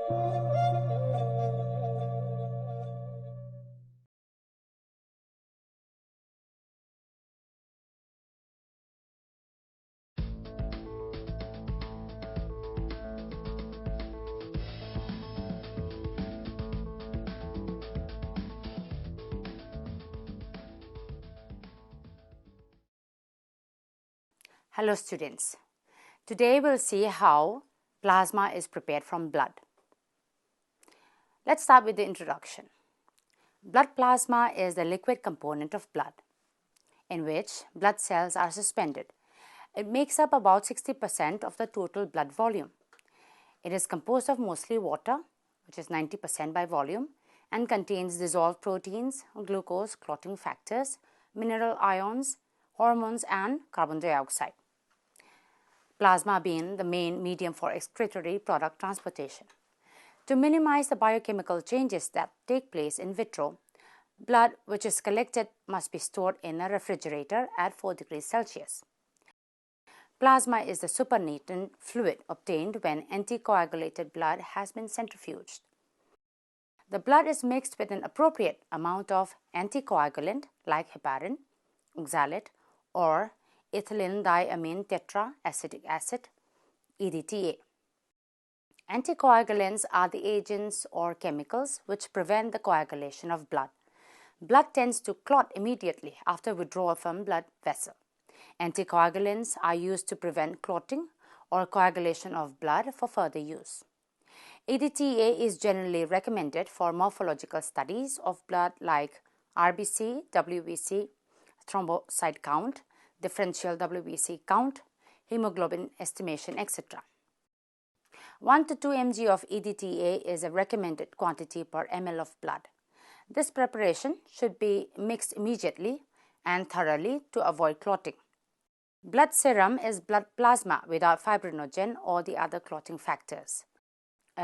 Hello students. Today we'll see how plasma is prepared from blood. Let's start with the introduction. Blood plasma is the liquid component of blood, in which blood cells are suspended. It makes up about 60% of the total blood volume. It is composed of mostly water, which is 90% by volume, and contains dissolved proteins, glucose, clotting factors, mineral ions, hormones, and carbon dioxide. Plasma being the main medium for excretory product transportation. To minimize the biochemical changes that take place in vitro, blood which is collected must be stored in a refrigerator at 4 degrees Celsius. Plasma is the supernatant fluid obtained when anticoagulated blood has been centrifuged. The blood is mixed with an appropriate amount of anticoagulant like heparin, oxalate, or ethylene diamine tetraacetic acid, EDTA. Anticoagulants are the agents or chemicals which prevent the coagulation of blood. Blood tends to clot immediately after withdrawal from blood vessel. Anticoagulants are used to prevent clotting or coagulation of blood for further use. EDTA is generally recommended for morphological studies of blood like RBC, WBC, thrombocyte count, differential WBC count, hemoglobin estimation, etc. 1 to 2 mg of EDTA is a recommended quantity per ml of blood. This preparation should be mixed immediately and thoroughly to avoid clotting. Blood serum is blood plasma without fibrinogen or the other clotting factors.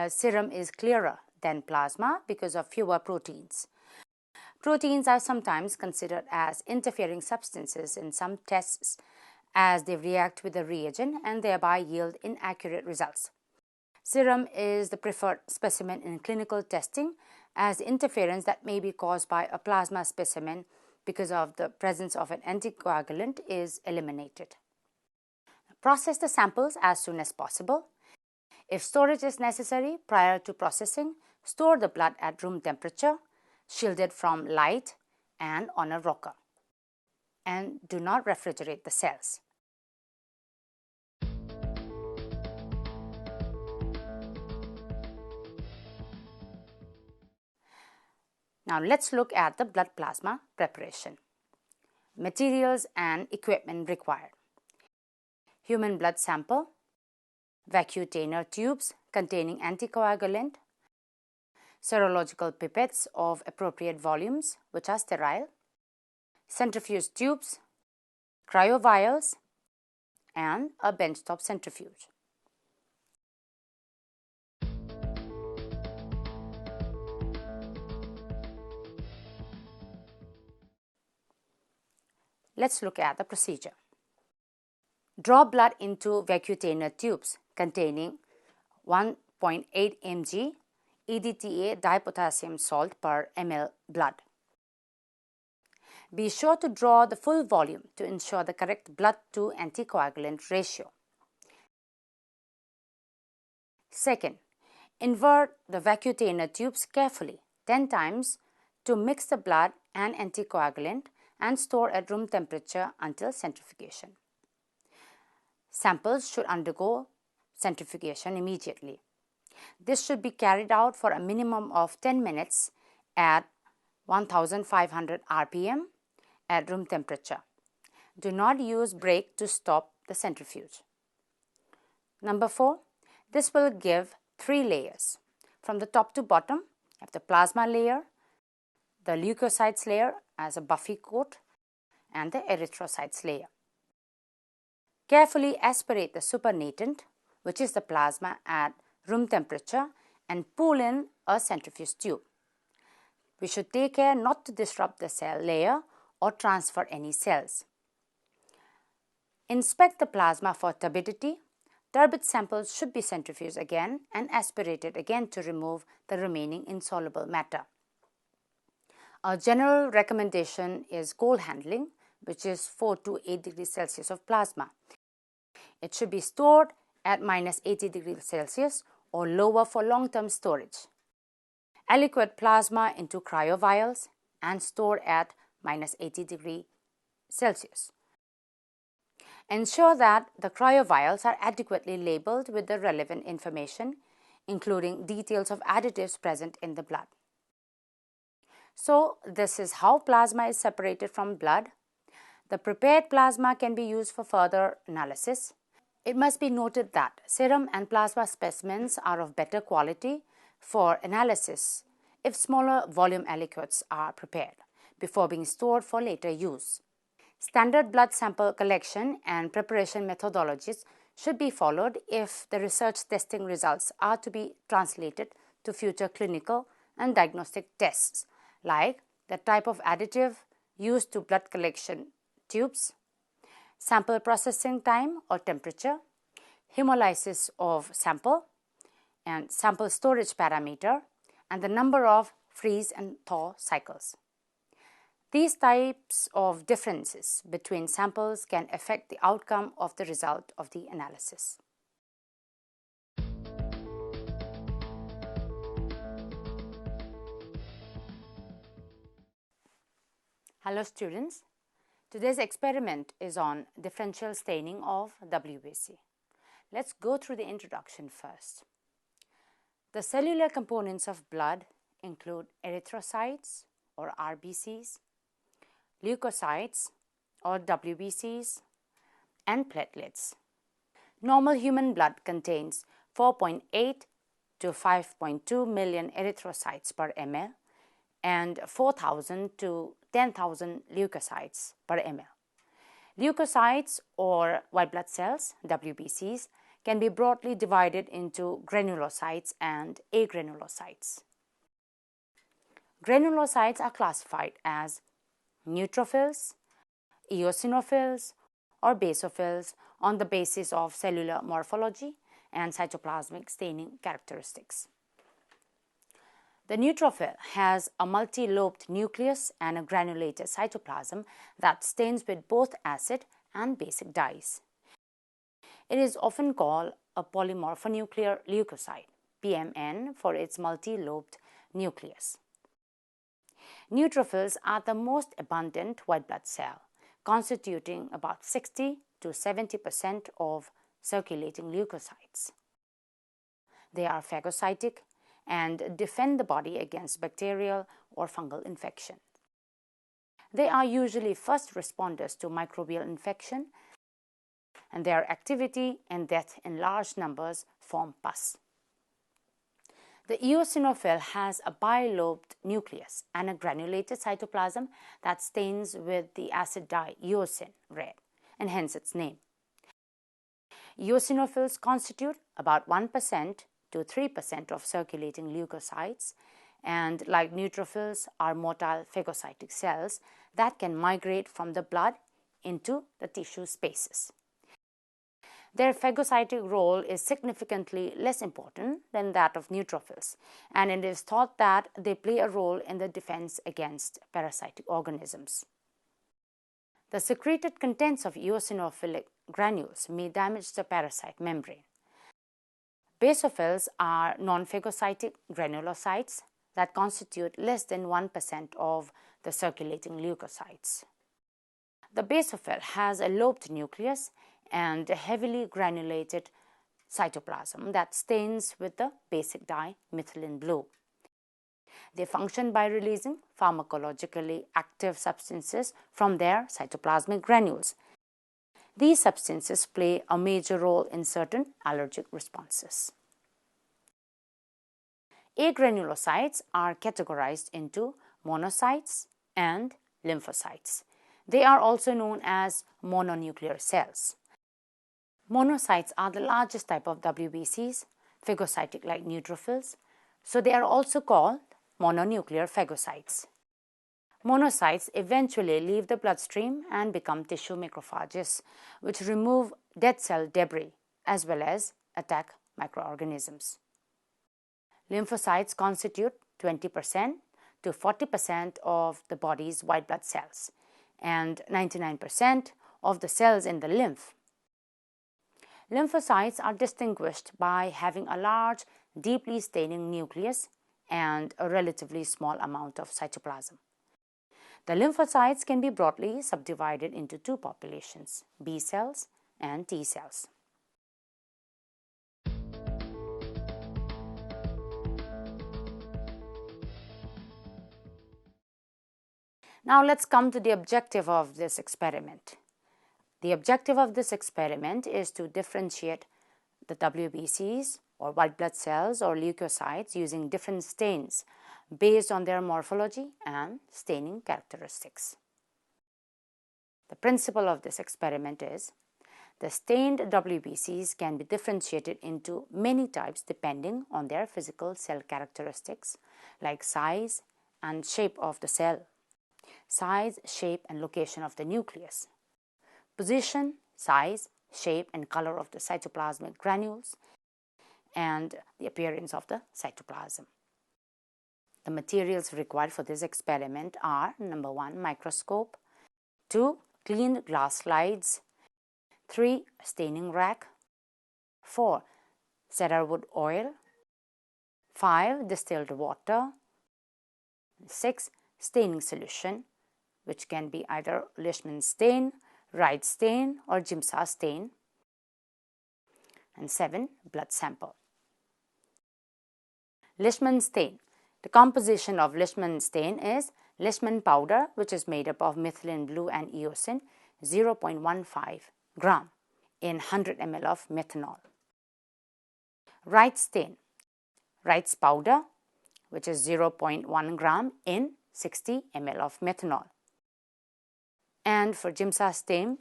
Serum is clearer than plasma because of fewer proteins. Proteins are sometimes considered as interfering substances in some tests as they react with the reagent and thereby yield inaccurate results. Serum is the preferred specimen in clinical testing as interference that may be caused by a plasma specimen because of the presence of an anticoagulant is eliminated. Process the samples as soon as possible. If storage is necessary prior to processing, store the blood at room temperature, shielded from light and on a rocker. And do not refrigerate the cells. Now let's look at the blood plasma preparation. Materials and equipment required. Human blood sample, vacuum tubes containing anticoagulant, serological pipettes of appropriate volumes which are sterile, centrifuge tubes, cryovials, and a benchtop centrifuge. Let's look at the procedure. Draw blood into vacuum tubes containing 1.8 mg EDTA dipotassium salt per ml blood. Be sure to draw the full volume to ensure the correct blood to anticoagulant ratio. Second, invert the vacuum tubes carefully 10 times to mix the blood and anticoagulant and store at room temperature until centrifugation. Samples should undergo centrifugation immediately. This should be carried out for a minimum of 10 minutes at 1500 rpm at room temperature. Do not use brake to stop the centrifuge. Number 4, this will give 3 layers. From the top to bottom, you have the plasma layer, the leukocytes layer as a buffy coat, and the erythrocytes layer. Carefully aspirate the supernatant, which is the plasma, at room temperature and pull in a centrifuge tube. We should take care not to disrupt the cell layer or transfer any cells. Inspect the plasma for turbidity, turbid samples should be centrifuged again and aspirated again to remove the remaining insoluble matter. A general recommendation is cold handling, which is 4 to 8 degrees Celsius of plasma. It should be stored at minus 80 degrees Celsius or lower for long-term storage. Aliquot plasma into cryovials and store at minus 80 degrees Celsius. Ensure that the cryovials are adequately labeled with the relevant information, including details of additives present in the blood. So, this is how plasma is separated from blood. The prepared plasma can be used for further analysis. It must be noted that serum and plasma specimens are of better quality for analysis if smaller volume aliquots are prepared before being stored for later use. Standard blood sample collection and preparation methodologies should be followed if the research testing results are to be translated to future clinical and diagnostic tests, like the type of additive used to blood collection tubes, sample processing time or temperature, hemolysis of sample, and sample storage parameter, and the number of freeze and thaw cycles. These types of differences between samples can affect the outcome of the result of the analysis. Hello students, today's experiment is on differential staining of WBC. Let's go through the introduction first. The cellular components of blood include erythrocytes or RBCs, leukocytes or WBCs, and platelets. Normal human blood contains 4.8 to 5.2 million erythrocytes per ml and 4,000 to 10,000 leukocytes per ml. Leukocytes or white blood cells, WBCs, can be broadly divided into granulocytes and agranulocytes. Granulocytes are classified as neutrophils, eosinophils, or basophils on the basis of cellular morphology and cytoplasmic staining characteristics. The neutrophil has a multi-lobed nucleus and a granulated cytoplasm that stains with both acid and basic dyes. It is often called a polymorphonuclear leukocyte, PMN, for its multi-lobed nucleus. Neutrophils are the most abundant white blood cell, constituting about 60 to 70% of circulating leukocytes. They are phagocytic and defend the body against bacterial or fungal infection. They are usually first responders to microbial infection, and their activity and death in large numbers form pus. The eosinophil has a bilobed nucleus and a granulated cytoplasm that stains with the acid dye eosin red, and hence its name. Eosinophils constitute about 1% to 3% of circulating leukocytes, and like neutrophils are motile phagocytic cells that can migrate from the blood into the tissue spaces. Their phagocytic role is significantly less important than that of neutrophils, and it is thought that they play a role in the defense against parasitic organisms. The secreted contents of eosinophilic granules may damage the parasite membrane. Basophils are non-phagocytic granulocytes that constitute less than 1% of the circulating leukocytes. The basophil has a lobed nucleus and a heavily granulated cytoplasm that stains with the basic dye methylene blue. They function by releasing pharmacologically active substances from their cytoplasmic granules. These substances play a major role in certain allergic responses. Agranulocytes are categorized into monocytes and lymphocytes. They are also known as mononuclear cells. Monocytes are the largest type of WBCs, phagocytic like neutrophils, so they are also called mononuclear phagocytes. Monocytes eventually leave the bloodstream and become tissue macrophages, which remove dead cell debris as well as attack microorganisms. Lymphocytes constitute 20% to 40% of the body's white blood cells and 99% of the cells in the lymph. Lymphocytes are distinguished by having a large, deeply staining nucleus and a relatively small amount of cytoplasm. The lymphocytes can be broadly subdivided into two populations, B cells and T cells. Now let's come to the objective of this experiment. The objective of this experiment is to differentiate the WBCs or white blood cells or leukocytes using different stains based on their morphology and staining characteristics. The principle of this experiment is the stained WBCs can be differentiated into many types depending on their physical cell characteristics like size and shape of the cell, size, shape and location of the nucleus, position, size, shape and color of the cytoplasmic granules, and the appearance of the cytoplasm. The materials required for this experiment are: number 1, microscope, 2, cleaned glass slides, 3, staining rack, 4, cedarwood oil, 5, distilled water, 6, staining solution, which can be either Leishman stain, Wright stain or Giemsa stain, and 7, blood sample. Leishman stain. The composition of Leishman stain is Leishman powder, which is made up of methylene blue and eosin, 0.15 gram in 100 ml of methanol. Wright stain. Wright's powder, which is 0.1 gram in 60 ml of methanol. And for Giemsa stain,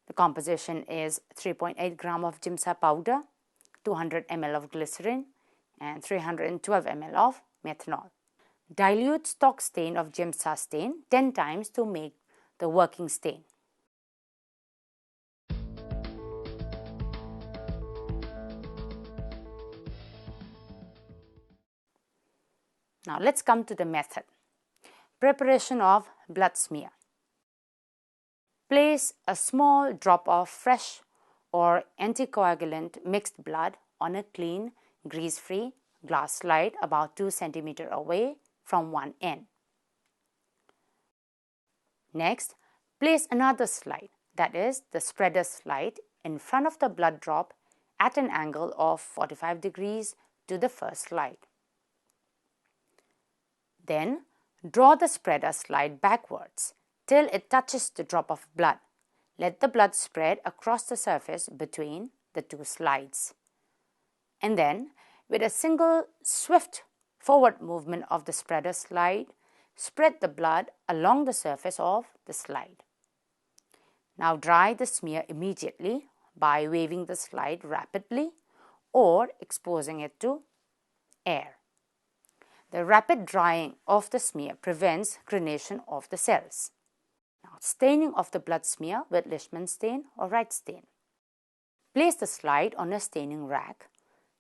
the composition is 3.8 gram of Giemsa powder, 200 ml of glycerin, and 312 ml of methanol. Dilute stock stain of Giemsa stain 10 times to make the working stain. Now let's come to the method. Preparation of blood smear. Place a small drop of fresh or anticoagulant mixed blood on a clean, grease-free glass slide about 2 cm away from one end. Next, place another slide, that is the spreader slide, in front of the blood drop at an angle of 45 degrees to the first slide. Then, draw the spreader slide backwards till it touches the drop of blood. Let the blood spread across the surface between the two slides. And then, with a single swift forward movement of the spreader slide, spread the blood along the surface of the slide. Now dry the smear immediately by waving the slide rapidly or exposing it to air. The rapid drying of the smear prevents crenation of the cells. Now, staining of the blood smear with Leishman stain or Wright stain. Place the slide on a staining rack,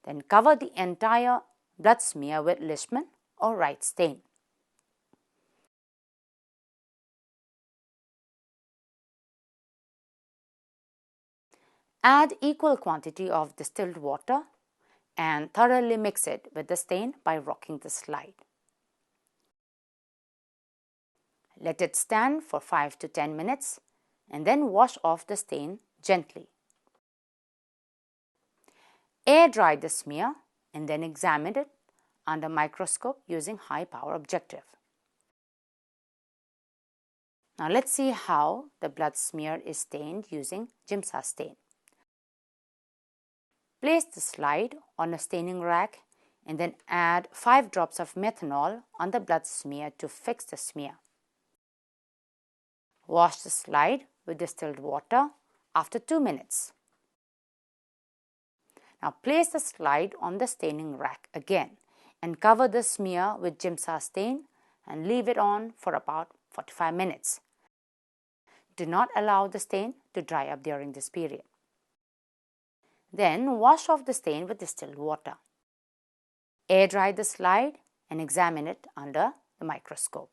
then cover the entire blood smear with Leishman or Wright stain. Add equal quantity of distilled water and thoroughly mix it with the stain by rocking the slide. Let it stand for 5 to 10 minutes and then wash off the stain gently. Air dry the smear and then examine it under microscope using high power objective. Now let's see how the blood smear is stained using Giemsa stain. Place the slide on a staining rack and then add 5 drops of methanol on the blood smear to fix the smear. Wash the slide with distilled water after 2 minutes. Now place the slide on the staining rack again and cover the smear with Giemsa stain and leave it on for about 45 minutes. Do not allow the stain to dry up during this period. Then wash off the stain with distilled water. Air dry the slide and examine it under the microscope.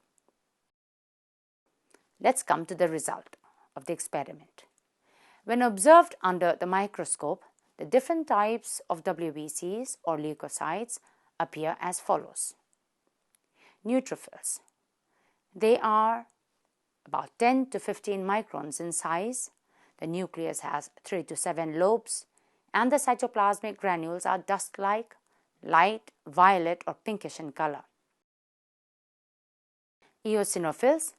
Let's come to the result of the experiment. When observed under the microscope, the different types of WBCs or leukocytes appear as follows. Neutrophils. They are about 10 to 15 microns in size. The nucleus has 3 to 7 lobes, and the cytoplasmic granules are dust-like, light, violet or pinkish in color. Eosinophils.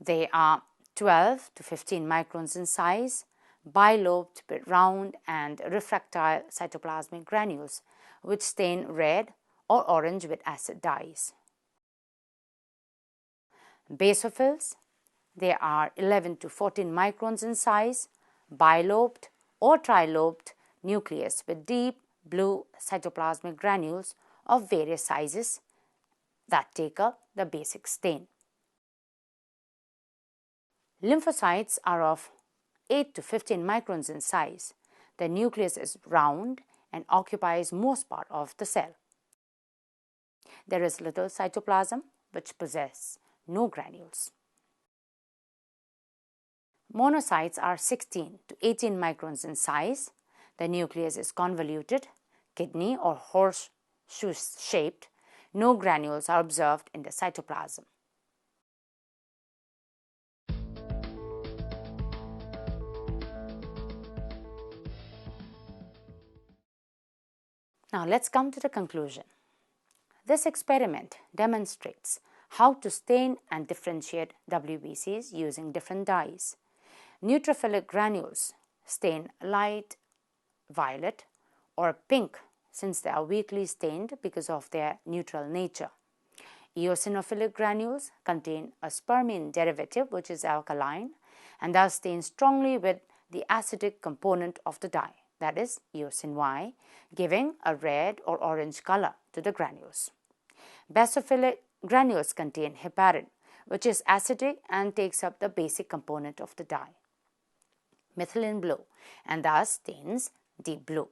They are 12 to 15 microns in size, bilobed with round and refractile cytoplasmic granules which stain red or orange with acid dyes. Basophils. They are 11 to 14 microns in size, bilobed or trilobed nucleus with deep blue cytoplasmic granules of various sizes that take up the basic stain. Lymphocytes are of 8 to 15 microns in size. The nucleus is round and occupies most part of the cell. There is little cytoplasm which possess no granules. Monocytes are 16 to 18 microns in size. The nucleus is convoluted, kidney or horseshoe shaped. No granules are observed in the cytoplasm. Now let's come to the conclusion. This experiment demonstrates how to stain and differentiate WBCs using different dyes. Neutrophilic granules stain light violet or pink since they are weakly stained because of their neutral nature. Eosinophilic granules contain a spermine derivative which is alkaline and thus stain strongly with the acidic component of the dye, that is eosin Y, giving a red or orange color to the granules. Basophilic granules contain heparin, which is acidic and takes up the basic component of the dye, methylene blue, and thus stains deep blue.